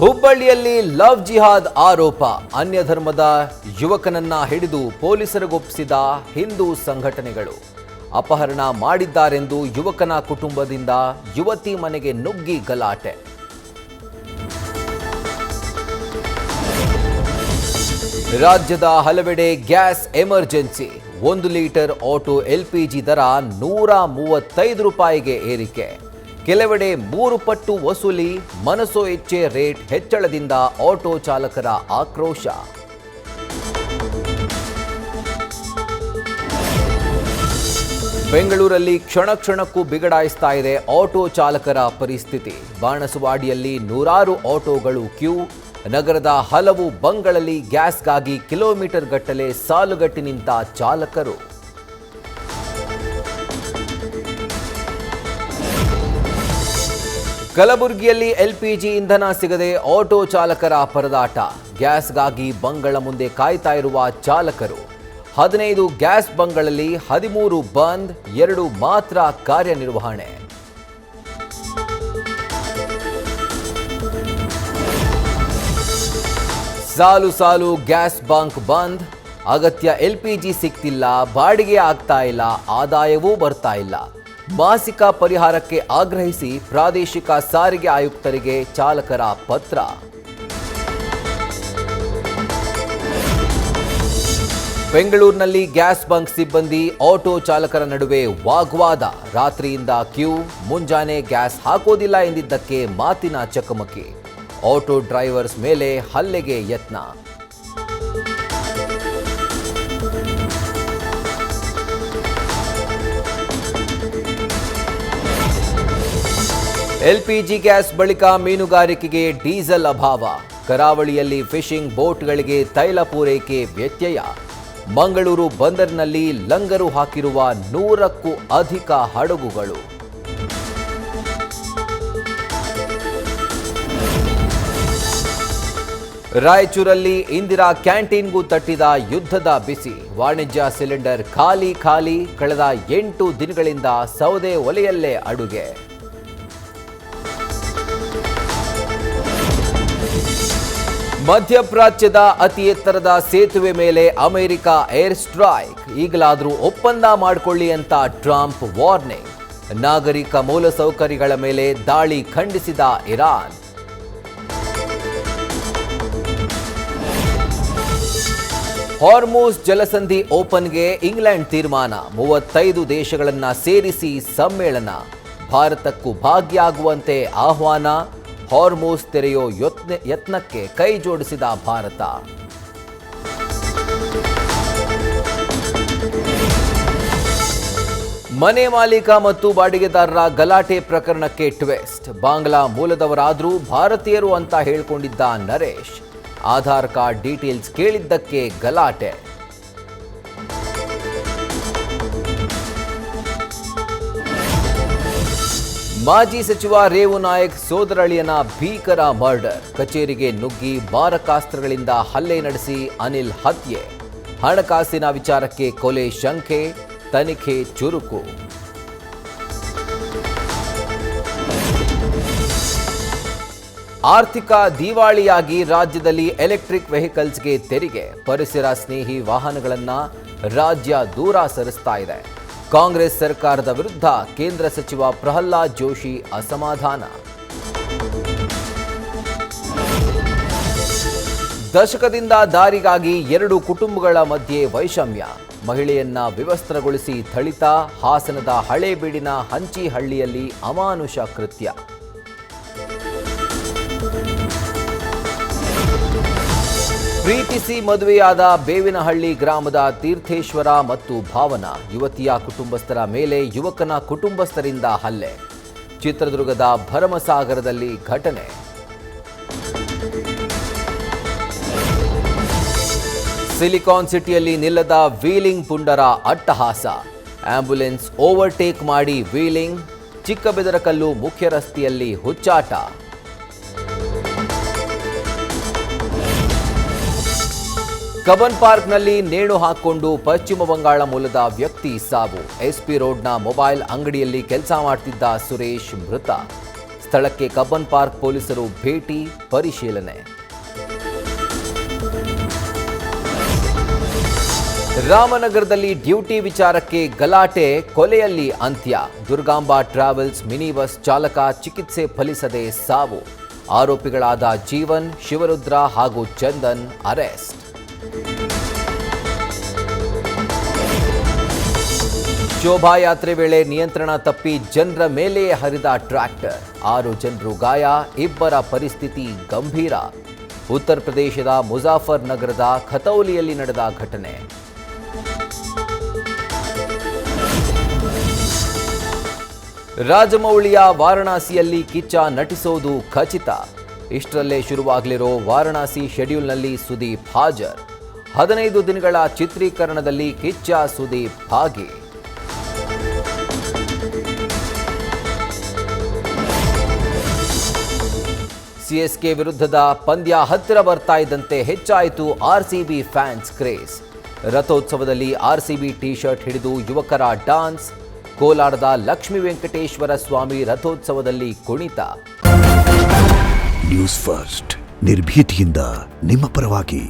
ಹುಬ್ಬಳ್ಳಿಯಲ್ಲಿ ಲವ್ ಜಿಹಾದ್ ಆರೋಪ. ಅನ್ಯ ಧರ್ಮದ ಯುವಕನನ್ನ ಹಿಡಿದು ಪೊಲೀಸರಿಗೊಪ್ಪಿಸಿದ ಹಿಂದೂ ಸಂಘಟನೆಗಳು. ಅಪಹರಣ ಮಾಡಿದ್ದಾರೆಂದು ಯುವಕನ ಕುಟುಂಬದಿಂದ ಯುವತಿ ಮನೆಗೆ ನುಗ್ಗಿ ಗಲಾಟೆ. ರಾಜ್ಯದ ಹಲವೆಡೆ gas emergency. 1 litre auto LPG ದರ ₹135 ಏರಿಕೆ. ಕೆಲವೆಡೆ 3 ಪಟ್ಟು ವಸೂಲಿ. ಮನಸೋ ಇಚ್ಛೆ ರೇಟ್ ಹೆಚ್ಚಳದಿಂದ ಆಟೋ ಚಾಲಕರ ಆಕ್ರೋಶ. ಬೆಂಗಳೂರಲ್ಲಿ ಕ್ಷಣ ಕ್ಷಣಕ್ಕೂ ಬಿಗಡಾಯಿಸ್ತಾ ಇದೆ ಆಟೋ ಚಾಲಕರ ಪರಿಸ್ಥಿತಿ. ಬಾಣಸವಾಡಿಯಲ್ಲಿ ನೂರಾರು ಆಟೋಗಳು ಕ್ಯೂ. ನಗರದ ಹಲವು ಬಂಕ್ಗಳಲ್ಲಿ ಗ್ಯಾಸ್ಗಾಗಿ ಕಿಲೋಮೀಟರ್ ಗಟ್ಟಲೆ ಸಾಲುಗಟ್ಟಿ ನಿಂತ ಚಾಲಕರು. ಕಲಬುರಗಿಯಲ್ಲಿ ಎಲ್ಪಿಜಿ ಇಂಧನ ಸಿಗದೆ ಆಟೋ ಚಾಲಕರ ಪರದಾಟ. ಗ್ಯಾಸ್ಗಾಗಿ ಬಂಕ್ಗಳ ಮುಂದೆ ಕಾಯ್ತಾ ಇರುವ ಚಾಲಕರು. 15 ಗ್ಯಾಸ್ ಬಂಕ್ಗಳಲ್ಲಿ 13 ಬಂದ್, 2 ಮಾತ್ರ ಕಾರ್ಯನಿರ್ವಹಣೆ. ಸಾಲು ಸಾಲು ಗ್ಯಾಸ್ ಬಂಕ್ ಬಂದ್. ಅಗತ್ಯ ಎಲ್ಪಿಜಿ ಸಿಗ್ತಿಲ್ಲ, ಬಾಡಿಗೆ ಆಗ್ತಾ ಇಲ್ಲ, ಆದಾಯವೂ ಬರ್ತಾ ಇಲ್ಲ. ಮಾಸಿಕ ಪರಿಹಾರಕ್ಕೆ ಆಗ್ರಹಿಸಿ ಪ್ರಾದೇಶಿಕ ಸಾರಿಗೆ ಆಯುಕ್ತರಿಗೆ ಚಾಲಕರ ಪತ್ರ. ಬೆಂಗಳೂರಿನಲ್ಲಿ ಗ್ಯಾಸ್ ಬಂಕ್ ಸಿಬ್ಬಂದಿ ಆಟೋ ಚಾಲಕರ ನಡುವೆ ವಾಗ್ವಾದ. ರಾತ್ರಿಯಿಂದ ಕ್ಯೂ. ಮುಂಜಾನೆ ಗ್ಯಾಸ್ ಹಾಕೋದಿಲ್ಲ ಎಂದಿದ್ದಕ್ಕೆ ಮಾತಿನ ಚಕಮಕಿ. ಆಟೋ ಡ್ರೈವರ್ಸ್ ಮೇಲೆ ಹಲ್ಲೆಗೆ ಯತ್ನ. ಎಲ್ಪಿಜಿ ಗ್ಯಾಸ್ ಬಳಿಕ ಮೀನುಗಾರಿಕೆಗೆ ಡೀಸೆಲ್ ಅಭಾವ. ಕರಾವಳಿಯಲ್ಲಿ ಫಿಶಿಂಗ್ ಬೋಟ್ಗಳಿಗೆ ತೈಲ ಪೂರೈಕೆ ವ್ಯತ್ಯಯ. ಮಂಗಳೂರು ಬಂದರಿನಲ್ಲಿ ಲಂಗರು ಹಾಕಿರುವ 100ಕ್ಕೂ ಅಧಿಕ ಹಡಗುಗಳು. ರಾಯಚೂರಲ್ಲಿ ಇಂದಿರಾ ಕ್ಯಾಂಟೀನ್ಗೂ ತಟ್ಟಿದ ಯುದ್ಧದ ಬಿಸಿ. ವಾಣಿಜ್ಯ ಸಿಲಿಂಡರ್ ಖಾಲಿ. ಕಳೆದ 8 ದಿನಗಳಿಂದ ಸೌದೆ ಒಲೆಯಲ್ಲೇ ಅಡುಗೆ. ಮಧ್ಯಪ್ರಾಚ್ಯದ ಅತಿ ಎತ್ತರದ ಸೇತುವೆ ಮೇಲೆ ಅಮೆರಿಕ ಏರ್ ಸ್ಟ್ರೈಕ್. ಈಗಲಾದರೂ ಒಪ್ಪಂದ ಮಾಡಿಕೊಳ್ಳಿ ಅಂತ ಟ್ರಂಪ್ ವಾರ್ನಿಂಗ್. ನಾಗರಿಕ ಮೂಲಸೌಕರ್ಯಗಳ ಮೇಲೆ ದಾಳಿ ಖಂಡಿಸಿದ ಇರಾನ್. ಹಾರ್ಮುಜ್ ಜಲಸಂಧಿ ಓಪನ್ಗೆ ಇಂಗ್ಲೆಂಡ್ ತೀರ್ಮಾನ. 35 ದೇಶಗಳನ್ನ ಸೇರಿಸಿ ಸಮ್ಮೇಳನ. ಭಾರತಕ್ಕೂ ಭಾಗಿಯಾಗುವಂತೆ ಆಹ್ವಾನ. ಹಾರ್ಮುಜ್ ತೆರೆಯೋ ಯತ್ನಕ್ಕೆ ಕೈ ಜೋಡಿಸಿದ ಭಾರತ. ಮನೆ ಮಾಲೀಕ ಮತ್ತು ಬಾಡಿಗೆದಾರರ ಗಲಾಟೆ ಪ್ರಕರಣಕ್ಕೆ ಟ್ವಿಸ್ಟ್. ಬಾಂಗ್ಲಾ ಮೂಲದವರಾದರೂ ಭಾರತೀಯರು ಅಂತ ಹೇಳ್ಕೊಂಡಿದ್ದ ನರೇಶ್. ಆಧಾರ್ ಕಾರ್ಡ್ ಡೀಟೇಲ್ಸ್ ಕೇಳಿದ್ದಕ್ಕೆ ಗಲಾಟೆ. ಮಾಜಿ ಸಚಿವ ರೇವು ನಾಯಕ್ ಸೋದರಳಿಯನ ಭೀಕರ ಮರ್ಡರ್. ಕಚೇರಿಗೆ ನುಗ್ಗಿ ಮಾರಕಾಸ್ತ್ರಗಳಿಂದ ಹಲ್ಲೆ ನಡೆಸಿ ಅನಿಲ್ ಹತ್ಯೆ. ಹಣಕಾಸಿನ ವಿಚಾರಕ್ಕೆ ಕೊಲೆ ಶಂಕೆ. ತನಿಖೆ ಚುರುಕು. ಆರ್ಥಿಕ ದಿವಾಳಿಯಾಗಿ ರಾಜ್ಯದಲ್ಲಿ ಎಲೆಕ್ಟ್ರಿಕ್ ವೆಹಿಕಲ್ಸ್ಗೆ ತೆರಿಗೆ. ಪರಿಸರ ಸ್ನೇಹಿ ವಾಹನಗಳನ್ನು ರಾಜ್ಯ ದೂರ ಸರಿಸ್ತಾ ಇದೆ. ಕಾಂಗ್ರೆಸ್ ಸರ್ಕಾರದ ವಿರುದ್ಧ ಕೇಂದ್ರ ಸಚಿವ ಪ್ರಹ್ಲಾದ್ ಜೋಶಿ ಅಸಮಾಧಾನ. ದಶಕದಿಂದ ದಾರಿಗಾಗಿ 2 ಕುಟುಂಬಗಳ ಮಧ್ಯೆ ವೈಷಮ್ಯ. ಮಹಿಳೆಯನ್ನ ವಿವಸ್ತ್ರಗೊಳಿಸಿ ಥಳಿತ. ಹಾಸನದ ಹಳೇಬೀಡಿನ ಹಂಚಿಹಳ್ಳಿಯಲ್ಲಿ ಅಮಾನುಷ ಕೃತ್ಯ. ಪ್ರೀತಿಸಿ ಮದುವೆಯಾದ ಬೇವಿನಹಳ್ಳಿ ಗ್ರಾಮದ ತೀರ್ಥೇಶ್ವರ ಮತ್ತು ಭಾವನಾ. ಯುವತಿಯ ಕುಟುಂಬಸ್ಥರ ಮೇಲೆ ಯುವಕನ ಕುಟುಂಬಸ್ಥರಿಂದ ಹಲ್ಲೆ. ಚಿತ್ರದುರ್ಗದ ಭರಮಸಾಗರದಲ್ಲಿ ಘಟನೆ. ಸಿಲಿಕಾನ್ ಸಿಟಿಯಲ್ಲಿ ನಿಲ್ಲದ ವೀಲಿಂಗ್ ಪುಂಡರ ಅಟ್ಟಹಾಸ. ಆಂಬ್ಯುಲೆನ್ಸ್ ಓವರ್ಟೇಕ್ ಮಾಡಿ ವೀಲಿಂಗ್. ಚಿಕ್ಕಬೆದರಕಲ್ಲು ಮುಖ್ಯ ರಸ್ತೆಯಲ್ಲಿ ಹುಚ್ಚಾಟ. ಕಬ್ಬನ್ ಪಾರ್ಕ್ನಲ್ಲಿ ನೇಣು ಹಾಕಿಕೊಂಡು ಪಶ್ಚಿಮ ಬಂಗಾಳ ಮೂಲದ ವ್ಯಕ್ತಿ ಸಾವು. ಎಸ್ಪಿ ರೋಡ್ನ ಮೊಬೈಲ್ ಅಂಗಡಿಯಲ್ಲಿ ಕೆಲಸ ಮಾಡ್ತಿದ್ದ ಸುರೇಶ್ ಮೃತ. ಸ್ಥಳಕ್ಕೆ ಕಬ್ಬನ್ ಪಾರ್ಕ್ ಪೊಲೀಸರು ಭೇಟಿ ಪರಿಶೀಲನೆ. ರಾಮನಗರದಲ್ಲಿ ಡ್ಯೂಟಿ ವಿಚಾರಕ್ಕೆ ಗಲಾಟೆ, ಕೊಲೆಯಲ್ಲಿ ಅಂತ್ಯ. ದುರ್ಗಾಂಬ ಟ್ರಾವೆಲ್ಸ್ ಮಿನಿ ಬಸ್ ಚಾಲಕ ಚಿಕಿತ್ಸೆ ಫಲಿಸದೆ ಸಾವು. ಆರೋಪಿಗಳಾದ ಜೀವನ್, ಶಿವರುದ್ರ ಹಾಗೂ ಚಂದನ್ ಅರೆಸ್ಟ್. ಶೋಭಾಯಾತ್ರೆ ವೇಳೆ ನಿಯಂತ್ರಣ ತಪ್ಪಿ ಜನರ ಮೇಲೆಯೇ ಹರಿದ ಟ್ರ್ಯಾಕ್ಟರ್. 6 ಜನರು ಗಾಯ, 2 ಪರಿಸ್ಥಿತಿ ಗಂಭೀರ. ಉತ್ತರ ಪ್ರದೇಶದ ಮುಜಾಫರ್ ನಗರದ ಖತೌಲಿಯಲ್ಲಿ ನಡೆದ ಘಟನೆ. ರಾಜಮೌಳಿಯ ವಾರಣಾಸಿಯಲ್ಲಿ ಕಿಚ್ಚ ನಟಿಸೋದು ಖಚಿತ. ಇಷ್ಟರಲ್ಲೇ ಶುರುವಾಗಲಿರೋ ವಾರಣಾಸಿ ಶೆಡ್ಯೂಲ್ನಲ್ಲಿ ಸುದೀಪ್ ಹಾಜರ್. 15 ದಿನಗಳ ಚಿತ್ರೀಕರಣದಲ್ಲಿ ಕಿಚ್ಚ ಸುದೀಪ್ ಭಾಗಿ. ಸಿಎಸ್ಕೆ ವಿರುದ್ಧದ ಪಂದ್ಯ ಹತ್ತಿರ ಬರ್ತಾ ಇದ್ದಂತೆ ಹೆಚ್ಚಾಯಿತು ಆರ್ಸಿಬಿ ಫ್ಯಾನ್ಸ್ ಕ್ರೇಜ್. ರಥೋತ್ಸವದಲ್ಲಿ ಆರ್ಸಿಬಿ ಟಿ ಶರ್ಟ್ ಹಿಡಿದು ಯುವಕರ ಡಾನ್ಸ್. ಕೋಲಾರದ ಲಕ್ಷ್ಮೀ ವೆಂಕಟೇಶ್ವರ ಸ್ವಾಮಿ ರಥೋತ್ಸವದಲ್ಲಿ ಕುಣಿತ. ನ್ಯೂಸ್ ಫಸ್ಟ್ ನಿರ್ಭೀತಿಯಿಂದ ನಿಮ್ಮ ಪರವಾಗಿ.